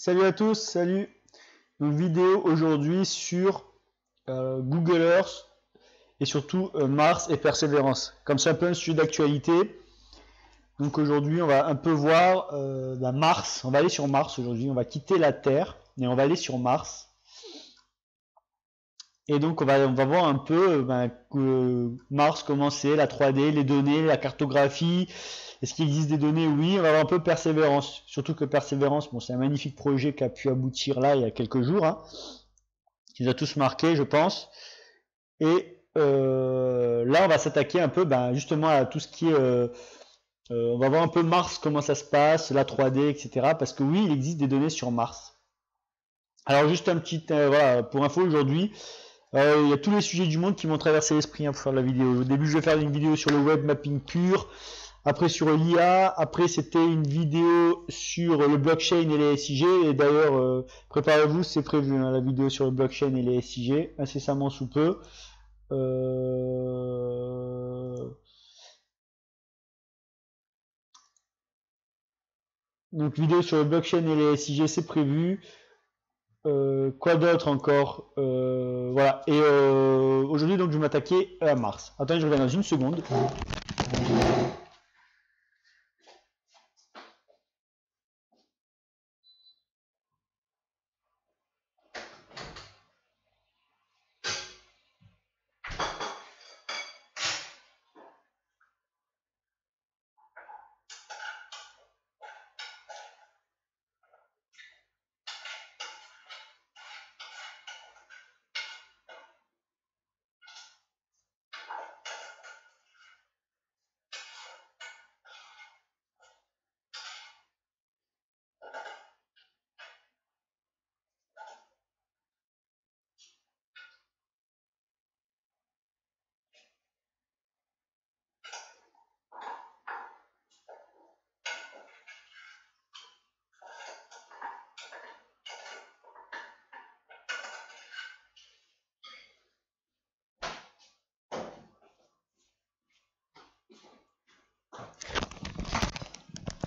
Salut à tous, salut. Une vidéo aujourd'hui sur Google Earth et surtout Mars et Persévérance. Comme c'est un peu un sujet d'actualité. Donc aujourd'hui on va un peu voir Mars. On va aller sur Mars aujourd'hui. On va quitter la Terre et on va aller sur Mars. Et donc on va voir un peu Mars, comment c'est, la 3D, les données, la cartographie. Est-ce qu'il existe des données? Oui. On va voir un peu Persévérance. Surtout que Persévérance, bon, c'est un magnifique projet qui a pu aboutir là il y a quelques jours. Hein, qui nous a tous marqués, je pense. Et là, on va s'attaquer un peu justement à tout ce qui est... on va voir un peu Mars, comment ça se passe, la 3D, etc. Parce que oui, il existe des données sur Mars. Alors juste un petit... voilà, pour info aujourd'hui... il y a tous les sujets du monde qui m'ont traversé l'esprit pour faire la vidéo. Au début, je vais faire une vidéo sur le web mapping pur, après sur l'IA, après c'était une vidéo sur le blockchain et les SIG, et d'ailleurs, préparez-vous, c'est prévu, hein, la vidéo sur le blockchain et les SIG, incessamment sous peu. Donc vidéo sur le blockchain et les SIG, c'est prévu. Quoi d'autre encore, voilà. Et aujourd'hui, donc, je vais m'attaquer à Mars. Attendez, je reviens dans une seconde.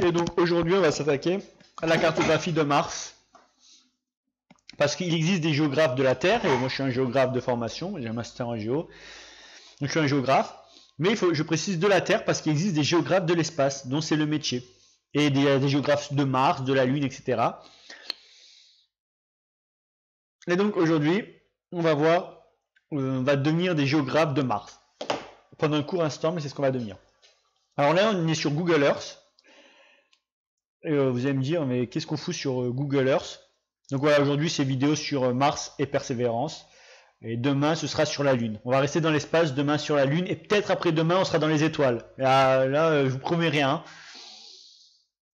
Et donc aujourd'hui, on va s'attaquer à la cartographie de Mars. Parce qu'il existe des géographes de la Terre, et moi je suis un géographe de formation, j'ai un master en géo, donc je suis un géographe, mais je précise de la Terre parce qu'il existe des géographes de l'espace, dont c'est le métier, et des géographes de Mars, de la Lune, etc. Et donc aujourd'hui, on va voir, on va devenir des géographes de Mars, pendant un court instant, mais c'est ce qu'on va devenir. Alors là, on est sur Google Earth, et vous allez me dire, mais qu'est-ce qu'on fout sur Google Earth? Donc voilà, aujourd'hui c'est vidéo sur Mars et Persévérance. Et demain ce sera sur la Lune. On va rester dans l'espace, demain sur la Lune. Et peut-être après-demain on sera dans les étoiles. Là je vous promets rien.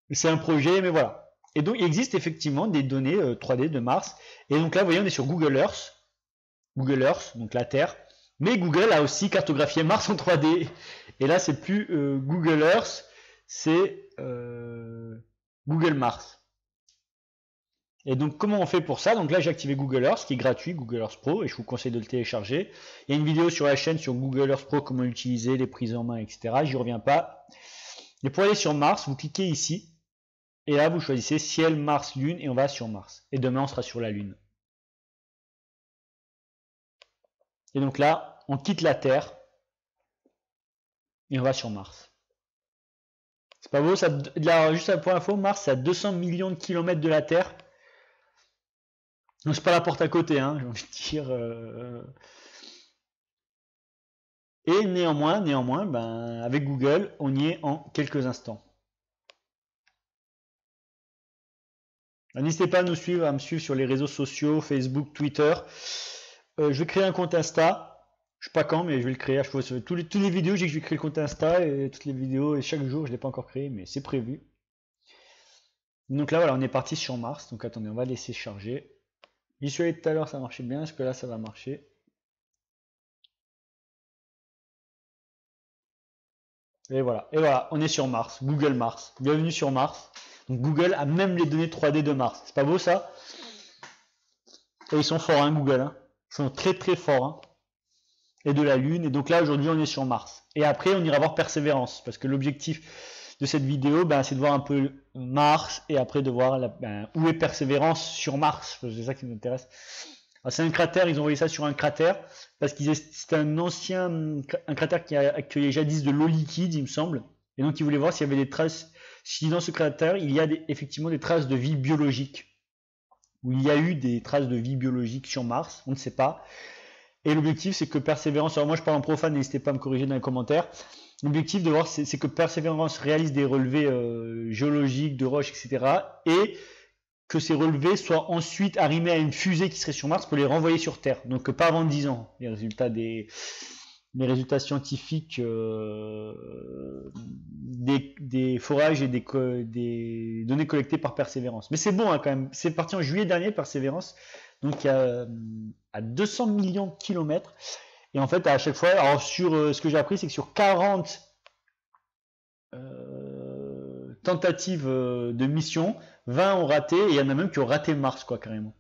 C'est un projet, mais voilà. Et donc il existe effectivement des données 3D de Mars. Et donc là vous voyez on est sur Google Earth. Google Earth, donc la Terre. Mais Google a aussi cartographié Mars en 3D. Et là c'est plus Google Earth, c'est Google Mars. Et donc comment on fait pour ça? Donc là j'ai activé Google Earth qui est gratuit, Google Earth Pro, et je vous conseille de le télécharger. Il y a une vidéo sur la chaîne sur Google Earth Pro, comment l'utiliser, les prises en main, etc. J'y reviens pas. Et pour aller sur Mars, vous cliquez ici, et là vous choisissez ciel, Mars, Lune, et on va sur Mars. Et demain on sera sur la Lune. Et donc là, on quitte la Terre, et on va sur Mars. C'est pas beau ça? Là, juste pour info, Mars c'est à 200 millions de kilomètres de la Terre. Donc c'est pas la porte à côté, hein, j'ai envie de dire. Et néanmoins, avec Google, on y est en quelques instants. N'hésitez pas à nous suivre, à me suivre sur les réseaux sociaux, Facebook, Twitter. Je vais créer un compte Insta. Je sais pas quand, mais je vais le créer. Toutes les vidéos, j'ai que je vais créer le compte Insta et toutes les vidéos, et chaque jour, je l'ai pas encore créé, mais c'est prévu. Donc là, voilà, on est parti sur Mars. Donc attendez, on va laisser charger. J'y suis allé tout à l'heure, ça marchait bien. Est-ce que là, ça va marcher? Et voilà, on est sur Mars, Google Mars. Bienvenue sur Mars. Donc Google a même les données 3D de Mars. C'est pas beau ça? Et ils sont forts, hein, Google. Hein. Ils sont très très forts. Hein. Et de la Lune. Et donc là, aujourd'hui, on est sur Mars. Et après, on ira voir Persévérance. Parce que l'objectif de cette vidéo, ben, c'est de voir un peu Mars et après de voir où est Persévérance sur Mars. C'est ça qui nous intéresse. C'est un cratère, ils ont envoyé ça sur un cratère parce que c'était un cratère qui a accueilli jadis de l'eau liquide, il me semble. Et donc ils voulaient voir s'il y avait des traces, si dans ce cratère il y a effectivement des traces de vie biologique, où il y a eu des traces de vie biologique sur Mars, on ne sait pas. Et l'objectif c'est que Persévérance, alors moi je parle en profane, n'hésitez pas à me corriger dans les commentaires. L'objectif de voir c'est que Persévérance réalise des relevés géologiques, de roches, etc. Et que ces relevés soient ensuite arrimés à une fusée qui serait sur Mars pour les renvoyer sur Terre. Donc pas avant 10 ans, les résultats scientifiques des forages et des données collectées par Persévérance. Mais c'est bon hein, quand même, c'est parti en juillet dernier, Persévérance, donc il y a à 200 millions de kilomètres. Et en fait, à chaque fois, alors sur ce que j'ai appris, c'est que sur 40 tentatives de mission, 20 ont raté, et il y en a même qui ont raté Mars, quoi, carrément.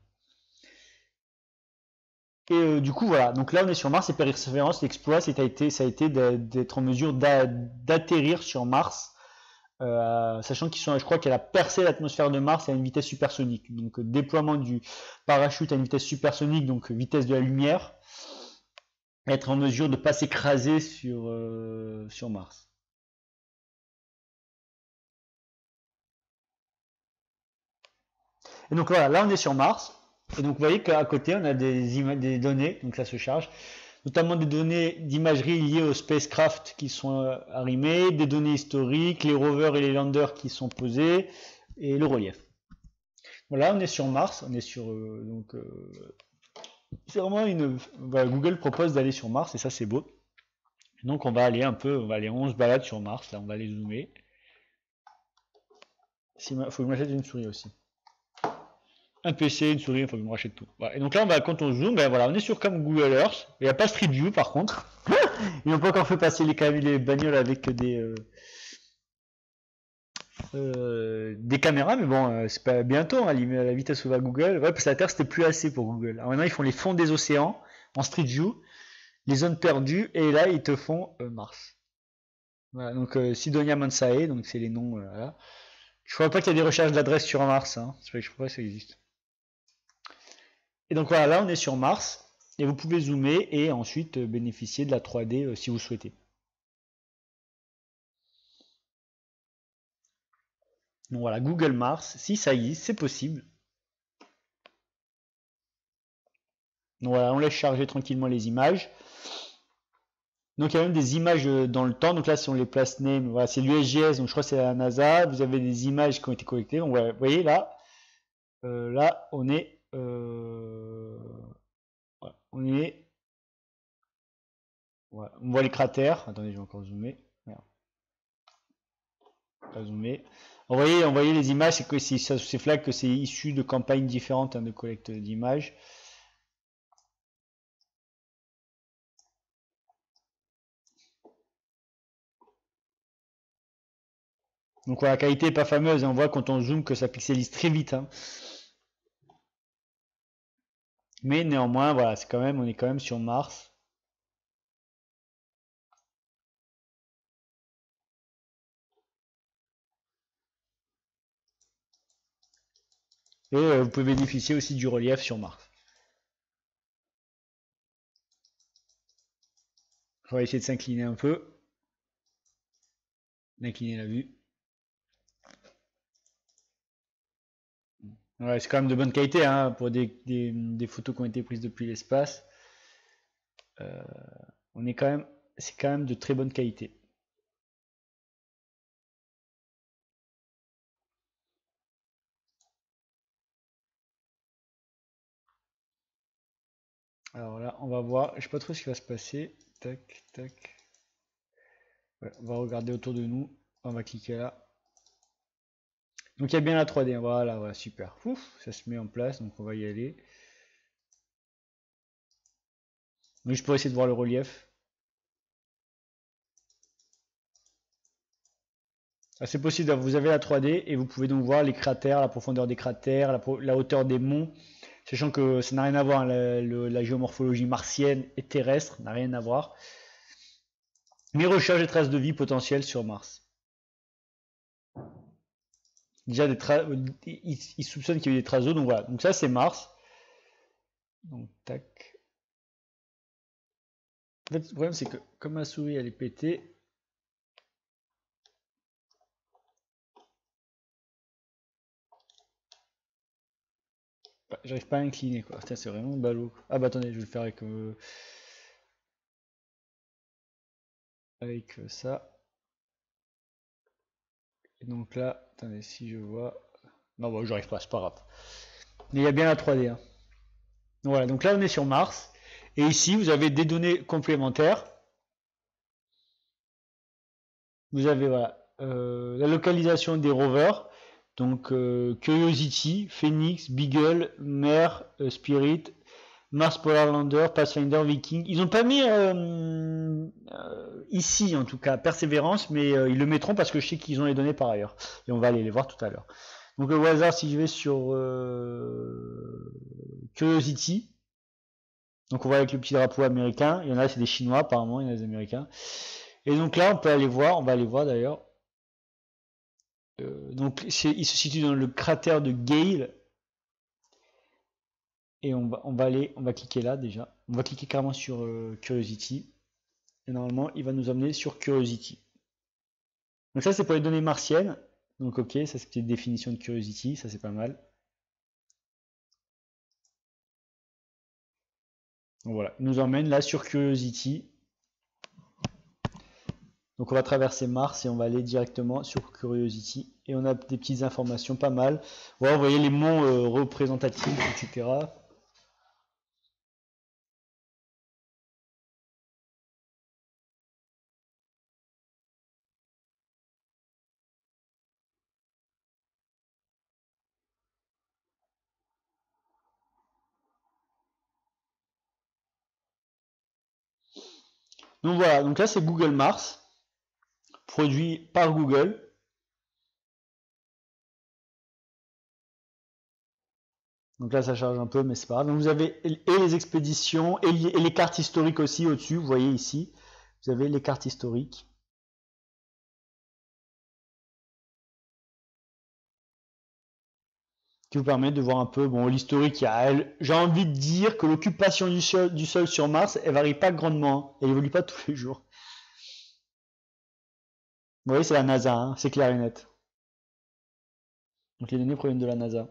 Et du coup, voilà. Donc là, on est sur Mars, et Persévérance, l'exploit, ça a été d'être en mesure d'atterrir sur Mars, sachant je crois qu'elle a percé l'atmosphère de Mars à une vitesse supersonique. Donc, déploiement du parachute à une vitesse supersonique, donc vitesse de la lumière, être en mesure de ne pas s'écraser sur Mars. Et donc voilà, là on est sur Mars. Et donc vous voyez qu'à côté on a des données, donc ça se charge, notamment des données d'imagerie liées aux spacecraft qui sont arrimés, des données historiques, les rovers et les landers qui sont posés, et le relief. Voilà, on est sur Mars, on est sur c'est vraiment Google propose d'aller sur Mars et ça c'est beau. Donc on va aller 11 balades sur Mars, là on va aller zoomer. Il faut que je m'achète une souris aussi. Un PC, une souris, il faut que je me rachète tout. Voilà. Et donc là, quand on zoome, ben voilà, on est sur comme Google Earth. Il n'y a pas Street View par contre. Ils n'ont pas encore fait passer les bagnoles avec des caméras, mais bon, c'est pas bientôt, hein, à la vitesse où va Google. Ouais, parce que la Terre, c'était plus assez pour Google. Alors maintenant, ils font les fonds des océans en Street View, les zones perdues, et là, ils te font Mars. Voilà, donc Sidonia Mansae, donc c'est les noms. Voilà. Je crois pas qu'il y a des recherches d'adresse sur Mars, hein. Je crois pas que ça existe. Et donc voilà, là on est sur Mars, et vous pouvez zoomer et ensuite bénéficier de la 3D si vous souhaitez. Donc voilà, Google Mars, si ça existe, c'est possible. Donc voilà, on laisse charger tranquillement les images. Donc il y a même des images dans le temps, donc là si on les place name, voilà, c'est l'USGS, donc je crois que c'est la NASA, vous avez des images qui ont été collectées, donc voilà, vous voyez là, là on est... voilà, voilà, on voit les cratères, attendez je vais encore zoomer, merde. Pas zoomer. Envoyer les images, c'est que c'est flag que c'est issu de campagnes différentes hein, de collecte d'images. Donc voilà, la qualité est pas fameuse, hein. On voit quand on zoome que ça pixelise très vite. Hein. Mais néanmoins, voilà, on est quand même sur Mars. Et vous pouvez bénéficier aussi du relief sur Mars. On va essayer de s'incliner un peu. D'incliner la vue. Ouais, c'est quand même de bonne qualité hein, pour des photos qui ont été prises depuis l'espace. C'est quand même de très bonne qualité. Alors là, on va voir, je sais pas trop ce qui va se passer. Tac, tac. Ouais, on va regarder autour de nous. On va cliquer là. Donc il y a bien la 3D. Voilà, voilà, super. Ouf, ça se met en place, donc on va y aller. Donc je pourrais essayer de voir le relief. Ah, c'est possible, vous avez la 3D et vous pouvez donc voir les cratères, la profondeur des cratères, la hauteur des monts. Sachant que ça n'a rien à voir, hein, la géomorphologie martienne et terrestre n'a rien à voir. Mais recherche des traces de vie potentielles sur Mars. déjà ils soupçonnent qu'il y a eu des traces d'eau, donc voilà. Donc ça c'est Mars. Donc tac. En fait, le problème c'est que comme ma souris elle est pétée, j'arrive pas à incliner quoi. Putain, c'est vraiment ballot. Ah bah attendez, je vais le faire avec ça. Et donc là, attendez, si je vois. Non, bon, j'arrive pas, c'est pas grave. Mais il y a bien la 3D. Hein. Voilà, donc là on est sur Mars. Et ici, vous avez des données complémentaires. Vous avez voilà, la localisation des rovers. Donc Curiosity, Phoenix, Beagle, Mare, Spirit, Mars Polar Lander, Pathfinder, Viking. Ils n'ont pas mis ici en tout cas Persévérance, mais ils le mettront parce que je sais qu'ils ont les données par ailleurs. Et on va aller les voir tout à l'heure. Donc au hasard, si je vais sur Curiosity, donc on voit avec le petit drapeau américain, il y en a c'est des Chinois apparemment, il y en a des Américains. Et donc là on peut aller voir, on va aller voir d'ailleurs. Donc il se situe dans le cratère de Gale. Et on va cliquer là déjà. On va cliquer carrément sur Curiosity. Et normalement il va nous amener sur Curiosity. Donc ça c'est pour les données martiennes. Donc ok, ça c'est une petite définition de Curiosity, ça c'est pas mal. Donc voilà, il nous emmène là sur Curiosity. Donc on va traverser Mars et on va aller directement sur Curiosity. Et on a des petites informations pas mal. Voilà, vous voyez les monts représentatifs, etc. Donc voilà, donc là c'est Google Mars, produit par Google. Donc là, ça charge un peu, mais c'est pas grave. Donc vous avez et les expéditions et les cartes historiques aussi au-dessus. Vous voyez ici, vous avez les cartes historiques. Qui vous permettent de voir un peu bon, l'historique. J'ai envie de dire que l'occupation du sol sur Mars, elle varie pas grandement. Hein. Elle évolue pas tous les jours. Vous voyez, c'est la NASA, hein, c'est clair et net. Donc les données proviennent de la NASA.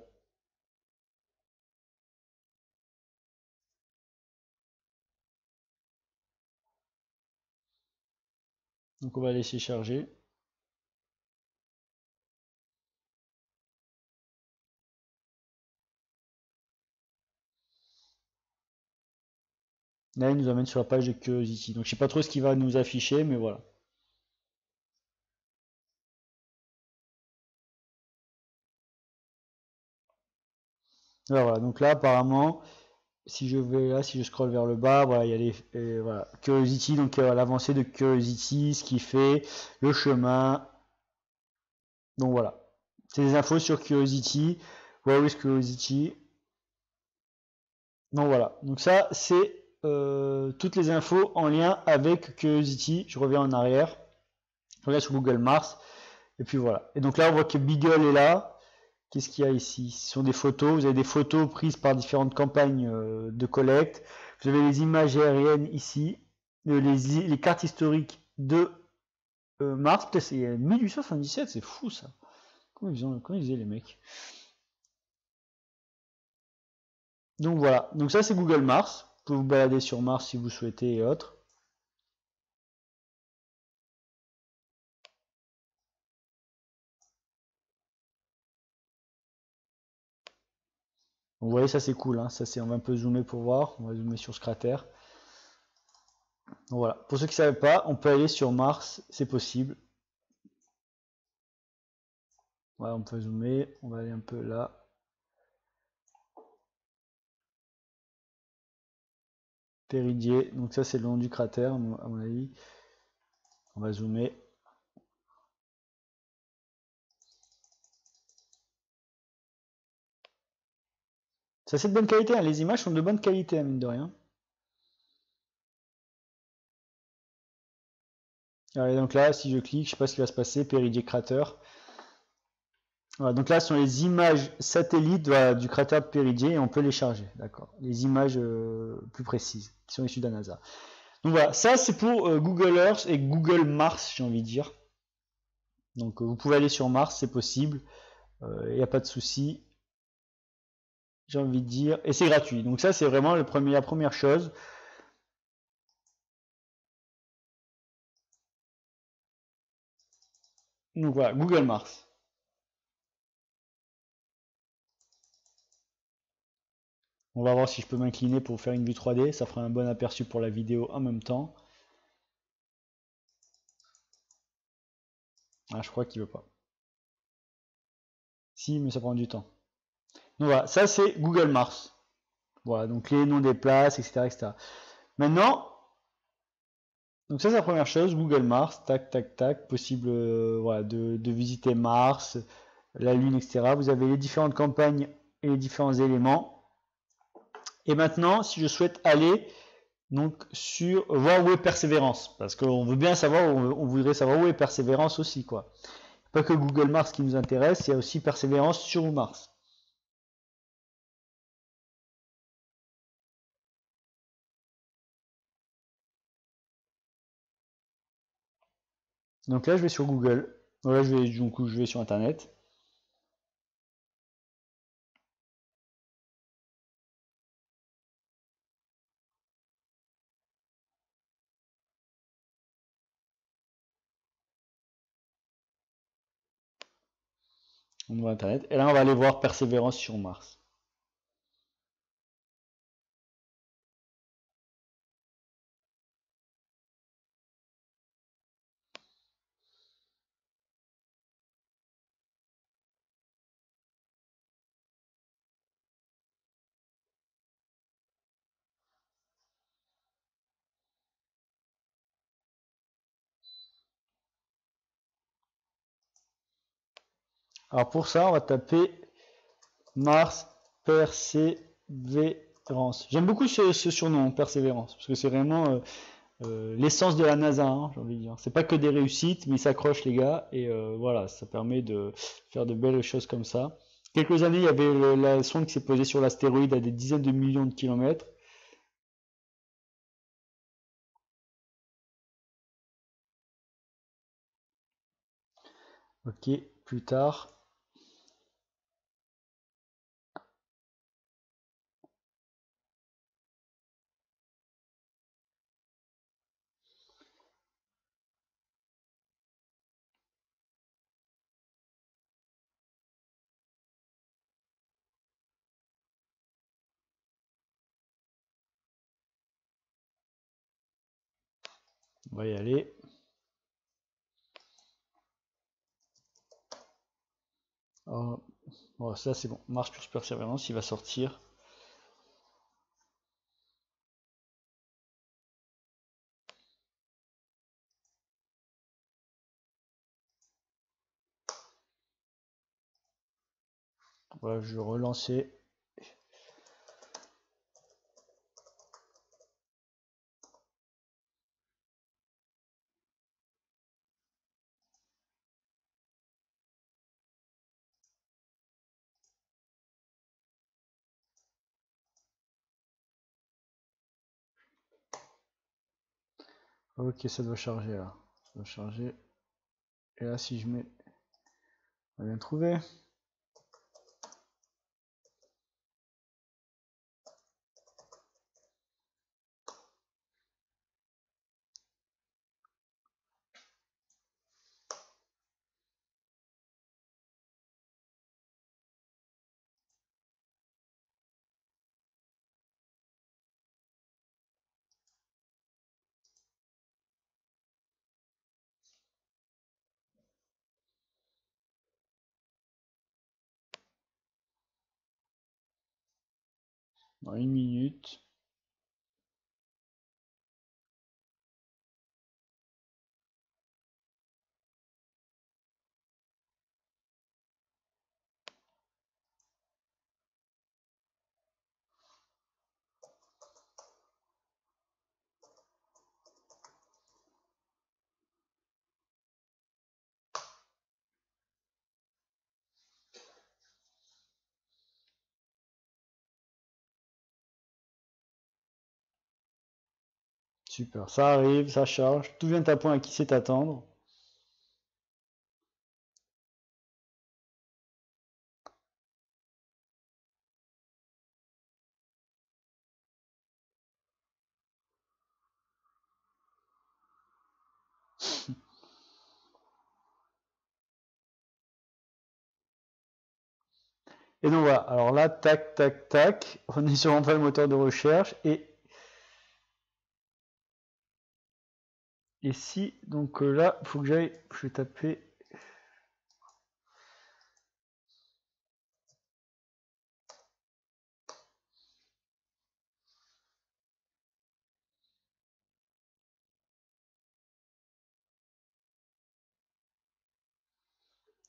Donc on va laisser charger. Là, il nous amène sur la page de Curiosity. Donc je sais pas trop ce qu'il va nous afficher, mais voilà. Alors voilà, donc là apparemment, si je vais là, si je scrolle vers le bas, voilà, il y a voilà, Curiosity, donc l'avancée de Curiosity, ce qu'il fait, le chemin. Donc voilà, c'est des infos sur Curiosity. Where is Curiosity? Donc voilà, donc ça c'est toutes les infos en lien avec Curiosity. Je reviens en arrière, je regarde sur Google Mars, et puis voilà. Et donc là on voit que Beagle est là. Qu'est-ce qu'il y a ici? Ce sont des photos. Vous avez des photos prises par différentes campagnes de collecte. Vous avez les images aériennes ici. Les cartes historiques de Mars. Peut-être c'est 1877, c'est fou ça. Comment ils faisaient les mecs? Donc voilà. Donc ça c'est Google Mars. Vous pouvez vous balader sur Mars si vous souhaitez et autres. Vous voyez ça c'est cool. Hein. Ça c'est on va un peu zoomer pour voir. On va zoomer sur ce cratère. Donc voilà. Pour ceux qui ne savaient pas, on peut aller sur Mars. C'est possible. Voilà, on peut zoomer. On va aller un peu là. Péridier, donc ça c'est le nom du cratère à mon avis. On va zoomer. C'est assez de bonne qualité, hein. Les images sont de bonne qualité, mine de rien. Allez, donc là, si je clique, je sais pas ce qui va se passer, Péridier crater. Voilà, donc là, ce sont les images satellites voilà, du cratère de Péridie et on peut les charger. D'accord. Les images plus précises qui sont issues de la NASA. Donc voilà, ça c'est pour Google Earth et Google Mars, j'ai envie de dire. Donc vous pouvez aller sur Mars, c'est possible. Il n'y a pas de souci. J'ai envie de dire. Et c'est gratuit. Donc ça, c'est vraiment la première chose. Donc voilà, Google Mars. On va voir si je peux m'incliner pour faire une vue 3D. Ça fera un bon aperçu pour la vidéo en même temps. Ah, je crois qu'il veut pas. Si, mais ça prend du temps. Donc voilà, ça c'est Google Mars. Voilà, donc les noms des places, etc., etc. Maintenant, donc ça c'est la première chose, Google Mars, tac, tac, tac, possible voilà, de visiter Mars, la Lune, etc. Vous avez les différentes campagnes et les différents éléments. Et maintenant, si je souhaite aller donc sur voir où est Persévérance, parce qu'on veut bien savoir, on voudrait savoir où est Persévérance aussi, quoi. Pas que Google Mars qui nous intéresse, il y a aussi Persévérance sur Mars. Donc là, je vais sur Google. Là, je vais sur Internet. On va Internet. Et là, on va aller voir Persévérance sur Mars. Alors pour ça, on va taper Mars Persévérance. J'aime beaucoup ce surnom, Persévérance, parce que c'est vraiment l'essence de la NASA, hein, j'ai envie de dire. C'est pas que des réussites, mais ils s'accrochent les gars, et voilà, ça permet de faire de belles choses comme ça. Quelques années, il y avait la sonde qui s'est posée sur l'astéroïde à des dizaines de millions de kilomètres. Ok, plus tard. On va y aller. Oh, bon, ça c'est bon. Mars plus Persévérance, il va sortir. Voilà, je vais relancer. Ok, ça doit charger là. Ça doit charger. Et là, si je mets. On va bien trouver. Dans une minute. Super, ça arrive, ça charge. Tout vient à point à qui sait attendre. Et donc voilà, alors là, tac, tac, tac, on est sur le moteur de recherche et si, donc là, il faut que je vais taper.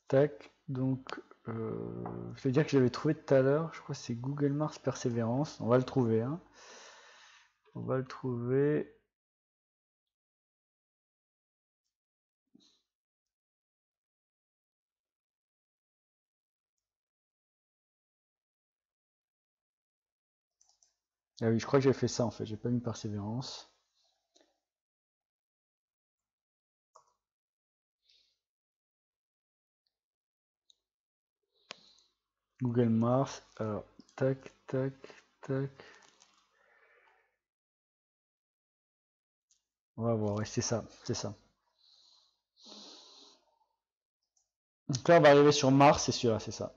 Tac, donc, je vais dire que j'avais trouvé tout à l'heure, je crois que c'est Google Mars Persévérance, on va le trouver, hein. On va le trouver. Ah oui, je crois que j'ai fait ça en fait, j'ai pas mis Persévérance. Google Mars, alors, tac, tac, tac. On va voir, ouais, c'est ça, c'est ça. Donc là, on va arriver sur Mars, c'est sûr, c'est ça.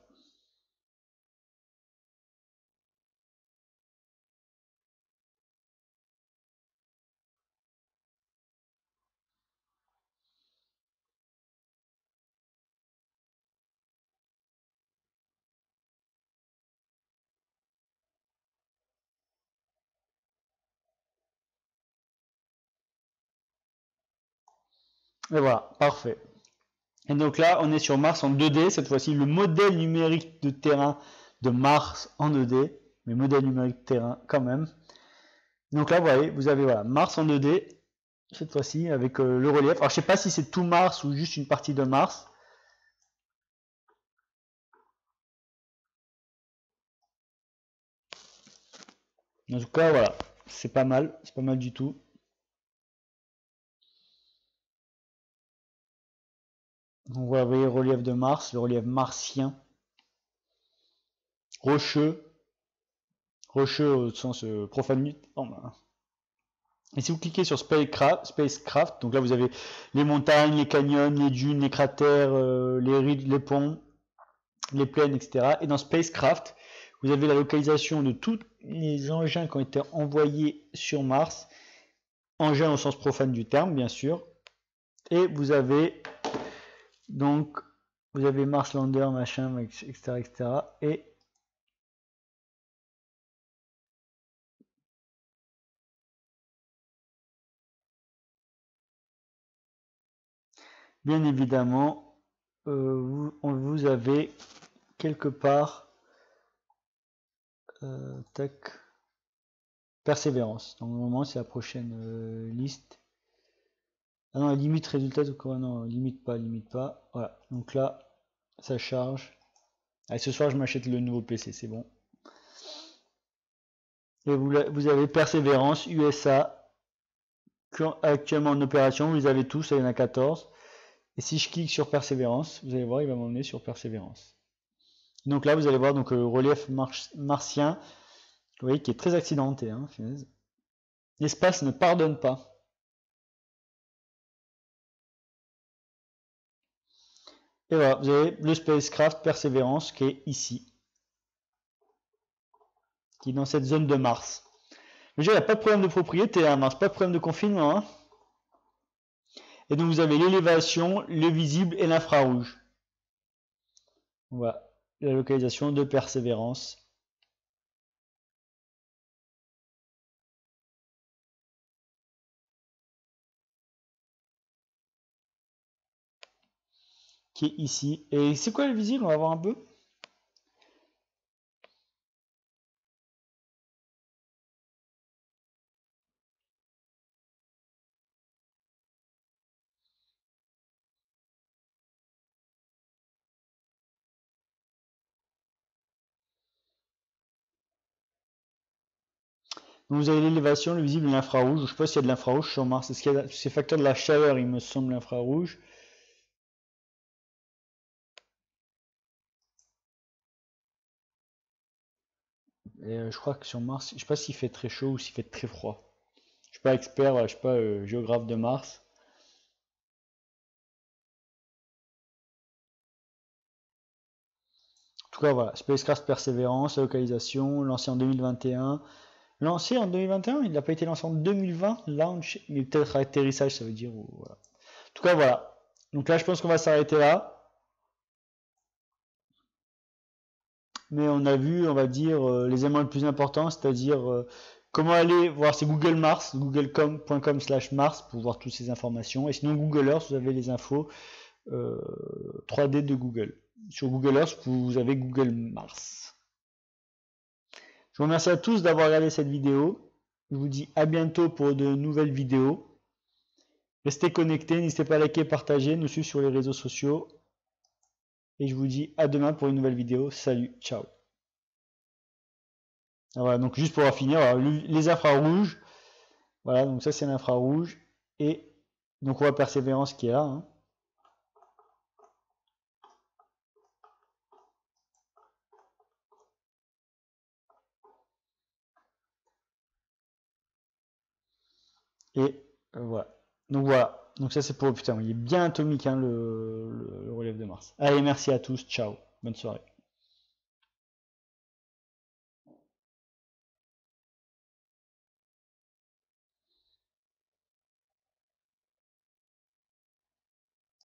Et voilà, parfait. Et donc là, on est sur Mars en 2D, cette fois-ci, le modèle numérique de terrain de Mars en 2D, mais modèle numérique de terrain quand même. Donc là, vous avez voilà, Mars en 2D, cette fois-ci, avec le relief. Alors, je sais pas si c'est tout Mars ou juste une partie de Mars. En tout cas, voilà, c'est pas mal du tout. Donc, vous voyez le relief de Mars, le relief martien, rocheux, rocheux au sens profane. Oh, bah. Et si vous cliquez sur Spacecraft, donc là vous avez les montagnes, les canyons, les dunes, les cratères, les rides, les ponts, les plaines, etc. Et dans Spacecraft, vous avez la localisation de tous les engins qui ont été envoyés sur Mars, engins au sens profane du terme, bien sûr. Et vous avez donc Mars Lander, machin, etc., etc. Et bien évidemment, vous avez quelque part, tac, Persévérance. Donc normalement c'est la prochaine liste. Ah non, limite résultat ou quoi? Non, limite pas, limite pas. Voilà. Donc là, ça charge. Allez, ce soir je m'achète le nouveau PC, c'est bon. Et vous avez Persévérance, USA, actuellement en opération. Vous les avez tous, il y en a 14. Et si je clique sur Persévérance, vous allez voir, il va m'emmener sur Persévérance. Donc là, vous allez voir donc, le relief martien, vous voyez, qui est très accidenté. Hein, l'espace ne pardonne pas. Et voilà, vous avez le spacecraft Persévérance qui est ici, qui est dans cette zone de Mars. Déjà, il n'y a pas de problème de propriété à Mars, pas de problème de confinement. Hein. Et donc vous avez l'élévation, le visible et l'infrarouge. Voilà, la localisation de Persévérance. Qui est ici. Et c'est quoi le visible? On va voir un peu. Donc vous avez l'élévation, le visible et l'infrarouge. Je ne sais pas s'il y a de l'infrarouge sur Mars. Est-ce qu'il y a ces facteurs de la chaleur, il me semble, l'infrarouge. Et je crois que sur Mars, je ne sais pas s'il fait très chaud ou s'il fait très froid. Je suis pas expert, je suis pas géographe de Mars. En tout cas, voilà. Spacecraft Perseverance, la localisation, lancé en 2021. Lancé en 2021, il n'a pas été lancé en 2020, launch, mais peut-être atterrissage, ça veut dire. Voilà. En tout cas, voilà. Donc là, je pense qu'on va s'arrêter là. Mais on a vu, on va dire, les éléments les plus importants, c'est-à-dire comment aller voir, c'est Google Mars, google.com/mars pour voir toutes ces informations. Et sinon, Google Earth, vous avez les infos 3D de Google. Sur Google Earth, vous avez Google Mars. Je vous remercie à tous d'avoir regardé cette vidéo. Je vous dis à bientôt pour de nouvelles vidéos. Restez connectés, n'hésitez pas à liker, partager, nous suivre sur les réseaux sociaux. Et je vous dis à demain pour une nouvelle vidéo. Salut, ciao. Voilà, donc juste pour finir, les infrarouges. Voilà, donc ça c'est l'infrarouge. Et donc on voit Persévérance qui est là. Hein. Et voilà. Donc voilà. Donc ça c'est pour... Putain, il est bien atomique hein, le relief de Mars. Allez, merci à tous. Ciao. Bonne soirée.